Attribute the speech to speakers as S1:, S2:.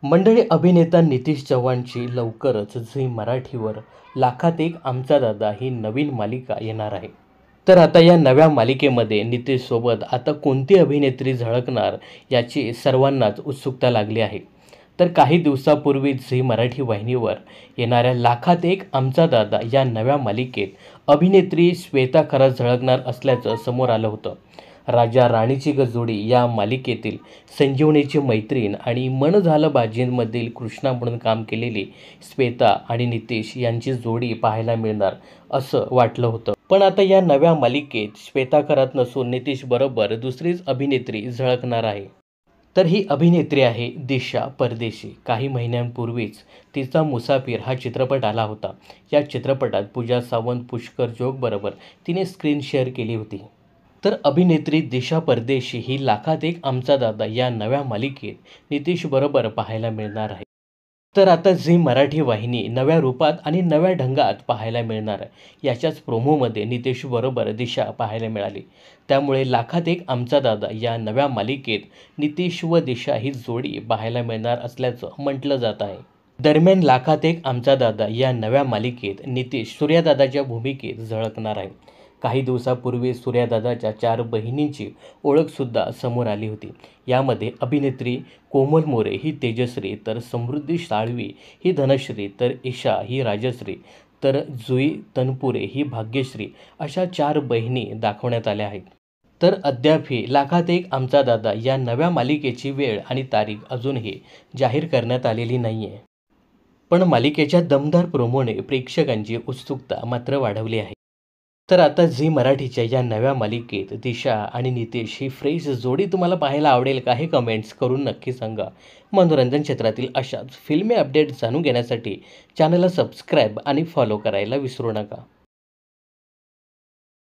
S1: मंडळी, अभिनेता नितीश चव्हाणची लवकरच झी मराठीवर लाखात एक आमचा दादा ही नवीन मालिका येणार आहे. तर आता या नव्या मालिकेमध्ये नितीशसोबत आता कोणती अभिनेत्री झळकणार याची सर्वांनाच उत्सुकता लागली आहे. तर काही दिवसापूर्वी झी मराठी वाहिनीवर येणाऱ्या लाखात एक आमचा दादा या नव्या मालिकेत अभिनेत्री श्वेता खरा झळकणार असल्याचं समोर आलं होतं. राजा राणीची जोडी या मालिकेतील संजीवनीची मैत्रीण आणि मन झालं बाजींमधील कृष्णा म्हणून काम केलेली श्वेता आणि नितीश यांची जोडी पाहायला मिळणार असं वाटलं होतं. पण आता या नव्या मालिकेत श्वेता खरात नसून नितीश बरोबर दुसरीच अभिनेत्री झळकणार आहे. तर ही अभिनेत्री आहे दिशा परदेशी. काही महिन्यांपूर्वीच तिचा मुसाफिर हा चित्रपट आला होता. या चित्रपटात पूजा सावंत, पुष्कर जोग बरोबर तिने स्क्रीन शेअर केली होती. तर अभिनेत्री दिशा परदेशी ही लाखात एक आमचा दादा या नव्या मालिकेत नितीश बरोबर पाहायला मिळणार आहे. तर आता झी मराठी वाहिनी नव्या रूपात आणि नव्या ढंगात पाहायला मिळणार आहे. याच्याच प्रोमोमध्ये नितीश बरोबर दिशा पाहायला मिळाली. त्यामुळे लाखात एक आमचा दादा या नव्या मालिकेत नितीश व दिशा ही जोडी पाहायला मिळणार असल्याचं म्हटलं जात आहे. दरम्यान लाखात एक आमचा दादा या नव्या मालिकेत नितीश सूर्यादादाच्या भूमिकेत झळकणार आहे. काही दिवसापूर्वी सूर्यादादाच्या 4 बहिणींची ओळखसुद्धा समोर आली होती. यामध्ये अभिनेत्री कोमल मोरे ही तेजश्री, तर समृद्धी साळवी ही धनश्री, तर ईशा ही राजश्री, तर जुई तनपुरे ही भाग्यश्री अशा 4 बहिणी दाखवण्यात आल्या आहेत. तर अद्यापही लाखात एक आमचा दादा या नव्या मालिकेची वेळ आणि तारीख अजूनही जाहीर करण्यात आलेली नाही आहे. पण मालिकेच्या दमदार प्रोमोने प्रेक्षकांची उत्सुकता मात्र वाढवली आहे. तर आता झी मराठीच्या या नव्या मालिकेत दिशा आणि नितीश ही फ्रेश जोडी तुम्हाला पाहायला आवडेल का, हे कमेंट्स करून नक्की सांगा. मनोरंजन क्षेत्रातील अशाच फिल्मी अपडेट जाणून घेण्यासाठी चॅनलला सबस्क्राईब आणि फॉलो करायला विसरू नका.